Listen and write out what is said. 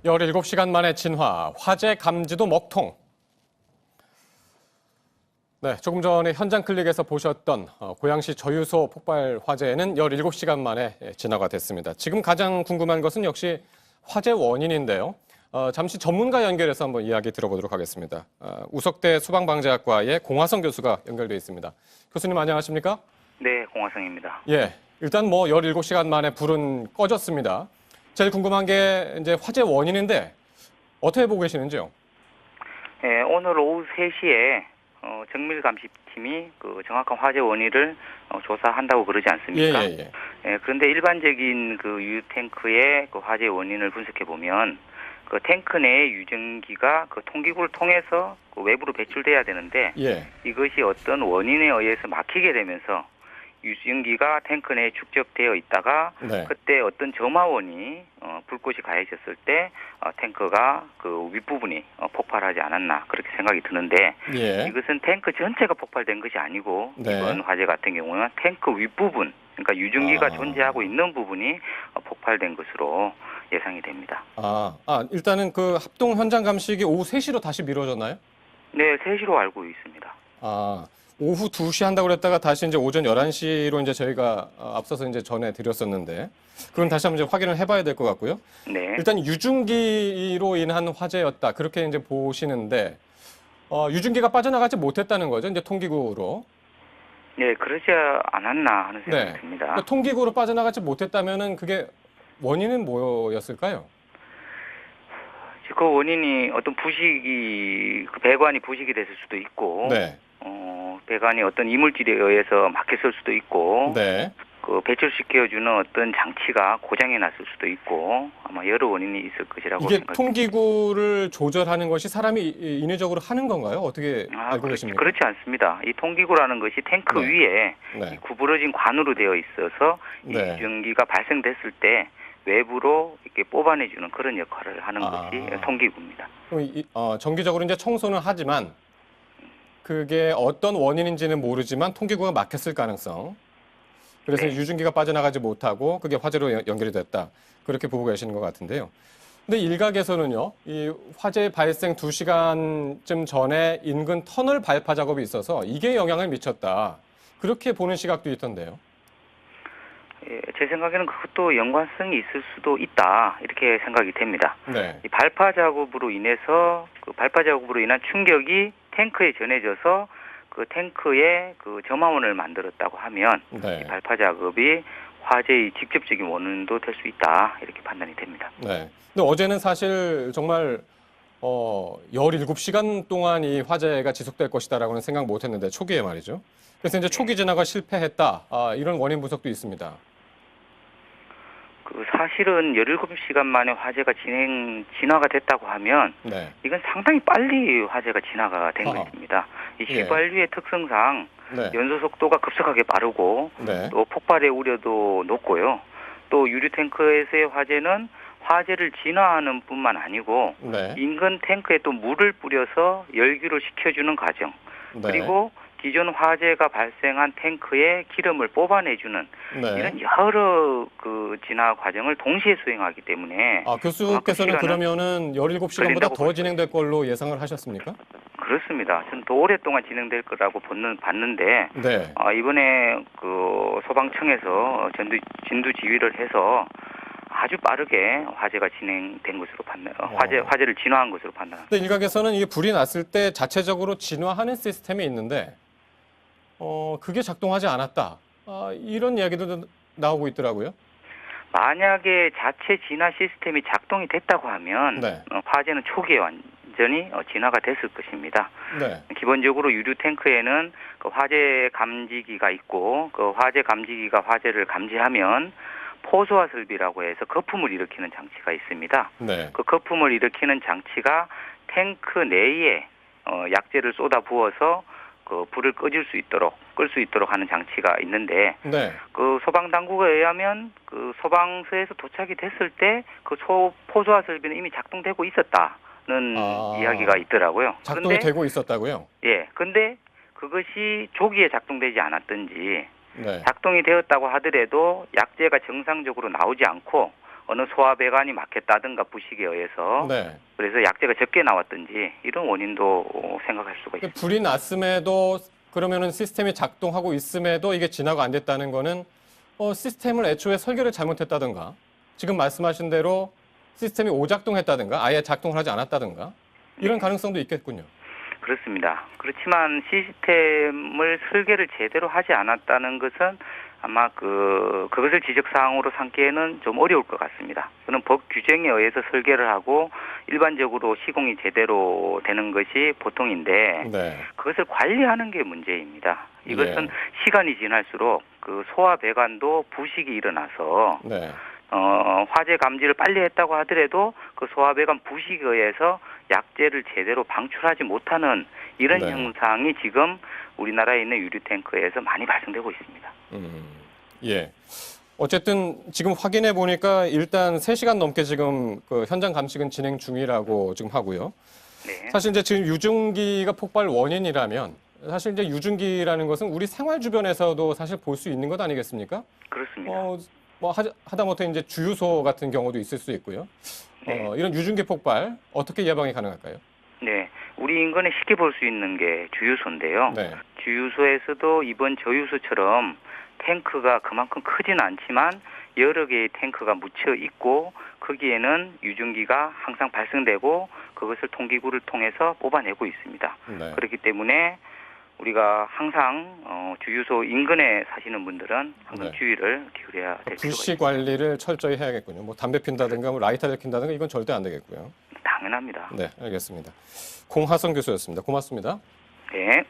17시간 만에 진화, 화재 감지도 먹통. 네, 조금 전에 현장 클릭에서 보셨던 고양시 저유소 폭발 화재는 17시간 만에 진화가 됐습니다. 지금 가장 궁금한 것은 역시 화재 원인인데요. 잠시 전문가 연결해서 한번 이야기 들어보도록 하겠습니다. 우석대 소방방재학과의 공화성 교수가 연결돼 있습니다. 교수님 안녕하십니까? 네, 공화성입니다. 예, 일단 17시간 만에 불은 꺼졌습니다. 제일 궁금한 게 이제 화재 원인인데 어떻게 보고 계시는지요? 네, 오늘 오후 3시에 정밀감시팀이 그 정확한 화재 원인을 조사한다고 그러지 않습니까? 그런데 일반적인 그 유류탱크의 그 화재 원인을 분석해 보면 그 탱크 내의 유증기가 그 통기구를 통해서 그 외부로 배출돼야 되는데 이것이 어떤 원인에 의해서 막히게 되면서 유증기가 탱크 내에 축적되어 있다가 그때 어떤 점화원이 불꽃이 가해졌을 때 탱크가 그 윗부분이 폭발하지 않았나 그렇게 생각이 드는데 이것은 탱크 전체가 폭발된 것이 아니고 이번 화재 같은 경우는 탱크 윗부분 그러니까 유증기가 존재하고 있는 부분이 폭발된 것으로 예상이 됩니다. 일단은 그 합동 현장 감식이 오후 3시로 다시 미뤄졌나요? 네, 3시로 알고 있습니다. 오후 2시 한다고 그랬다가 다시 이제 오전 11시로 이제 저희가 앞서서 이제 전해드렸었는데 그건 다시 한번 이제 확인을 해봐야 될 것 같고요. 일단 유증기로 인한 화재였다 그렇게 이제 보시는데 유증기가 빠져나가지 못했다는 거죠, 이제 통기구로. 네, 그러지 않았나 하는 생각이 듭니다. 그러니까 통기구로 빠져나가지 못했다면은 그게 원인은 뭐였을까요? 그 원인이 어떤 부식이 그 배관이 부식이 됐을 수도 있고, 배관이 어떤 이물질에 의해서 막혔을 수도 있고, 그 배출시켜주는 어떤 장치가 고장이 났을 수도 있고 아마 여러 원인이 있을 것이라고 생각합니다. 이게 통기구를 조절하는 것이 사람이 인위적으로 하는 건가요? 어떻게 알고 계십니까? 그렇지 않습니다. 이 통기구라는 것이 탱크 위에 이 구부러진 관으로 되어 있어서 이 유증기가 발생됐을 때 외부로 이렇게 뽑아내주는 그런 역할을 하는 것이 통기구입니다. 정기적으로 이제 청소는 하지만 그게 어떤 원인인지는 모르지만 통기구가 막혔을 가능성. 그래서 유증기가 빠져나가지 못하고 그게 화재로 연결이 됐다. 그렇게 보고 계시는 것 같은데요. 근데 일각에서는요, 이 화재 발생 2시간쯤 전에 인근 터널 발파 작업이 있어서 이게 영향을 미쳤다. 그렇게 보는 시각도 있던데요. 제 생각에는 그것도 연관성이 있을 수도 있다. 이렇게 생각이 됩니다. 이 발파 작업으로 인해서 그 발파 작업으로 인한 충격이 탱크에 전해져서 그 탱크에 그 점화원을 만들었다고 하면 이 발파 작업이 화재의 직접적인 원인도 될 수 있다 이렇게 판단이 됩니다. 근데 어제는 사실 정말 17시간 동안 이 화재가 지속될 것이다라고는 생각 못했는데 초기에 말이죠. 그래서 이제 초기 진화가 실패했다 이런 원인 분석도 있습니다. 그 사실은 17시간 만에 화재가 진화가 됐다고 하면 이건 상당히 빨리 화재가 진화가 된 것입니다. 이 휘발유의 특성상 연소 속도가 급속하게 빠르고 또 폭발의 우려도 높고요. 또 유류 탱크에서의 화재는 화재를 진화하는 뿐만 아니고 인근 탱크에 또 물을 뿌려서 열기를 식혀주는 과정 그리고 기존 화재가 발생한 탱크에 기름을 뽑아내주는 이런 여러 그 진화 과정을 동시에 수행하기 때문에 교수께서는 그러면은 17시간보다 더 진행될 걸로 예상을 하셨습니까? 그렇습니다. 저는 더 오랫동안 진행될 거라고 봤는데 이번에 그 소방청에서 진두 지휘를 해서 아주 빠르게 화재가 진행된 것으로 화재를 진화한 것으로 판단합니다. 일각에서는 이게 불이 났을 때 자체적으로 진화하는 시스템이 있는데 그게 작동하지 않았다. 이런 이야기도 나오고 있더라고요. 만약에 자체 진화 시스템이 작동이 됐다고 하면 화재는 초기에 완전히 진화가 됐을 것입니다. 기본적으로 유류 탱크에는 그 화재 감지기가 있고 그 화재 감지기가 화재를 감지하면 포소화 설비라고 해서 거품을 일으키는 장치가 있습니다. 그 거품을 일으키는 장치가 탱크 내에 약재를 쏟아 부어서 그 불을 끌 수 있도록 하는 장치가 있는데 그 소방 당국에 의하면 그 소방서에서 도착이 됐을 때 그 포소화 설비는 이미 작동되고 있었다는 이야기가 있더라고요. 작동이 되고 있었다고요? 근데 그것이 조기에 작동되지 않았든지 작동이 되었다고 하더라도 약재가 정상적으로 나오지 않고 어느 소화 배관이 막혔다든가 부식에 의해서 네. 그래서 약재가 적게 나왔든지 이런 원인도 생각할 수가 있습니다. 불이 났음에도 그러면은 시스템이 작동하고 있음에도 이게 진화가 안 됐다는 거는 시스템을 애초에 설계를 잘못했다든가 지금 말씀하신 대로 시스템이 오작동했다든가 아예 작동을 하지 않았다든가 이런 가능성도 있겠군요. 그렇습니다. 그렇지만 시스템을 설계를 제대로 하지 않았다는 것은 아마 그것을 지적사항으로 삼기에는 좀 어려울 것 같습니다. 그는 법 규정에 의해서 설계를 하고 일반적으로 시공이 제대로 되는 것이 보통인데 네. 그것을 관리하는 게 문제입니다. 이것은 예. 시간이 지날수록 그 소화 배관도 부식이 일어나서 네. 화재 감지를 빨리 했다고 하더라도 그 소화배관 부식에 의해서 약재를 제대로 방출하지 못하는 이런 네. 현상이 지금 우리나라에 있는 유류 탱크에서 많이 발생되고 있습니다. 예. 어쨌든 지금 확인해 보니까 일단 3시간 넘게 지금 그 현장 감식은 진행 중이라고 지금 하고요. 네. 사실 이제 지금 유증기가 폭발 원인이라면 사실 이제 유증기라는 것은 우리 생활 주변에서도 사실 볼 수 있는 것 아니겠습니까? 그렇습니다. 뭐 하다못해 이제 주유소 같은 경우도 있을 수 있고요. 네. 이런 유증기 폭발 어떻게 예방이 가능할까요? 네. 우리 인근에 쉽게 볼 수 있는 게 주유소인데요. 네. 주유소에서도 이번 저유소처럼 탱크가 그만큼 크지는 않지만 여러 개의 탱크가 묻혀 있고 거기에는 유증기가 항상 발생되고 그것을 통기구를 통해서 뽑아내고 있습니다. 네. 그렇기 때문에 우리가 항상 주유소 인근에 사시는 분들은 항상 네. 주의를 기울여야 될 필요가 불씨 있습니다. 관리를 철저히 해야겠군요. 뭐 담배 핀다든가 뭐 라이터를 킨다든가 이건 절대 안 되겠고요. 당연합니다. 네, 알겠습니다. 공하성 교수였습니다. 고맙습니다. 네.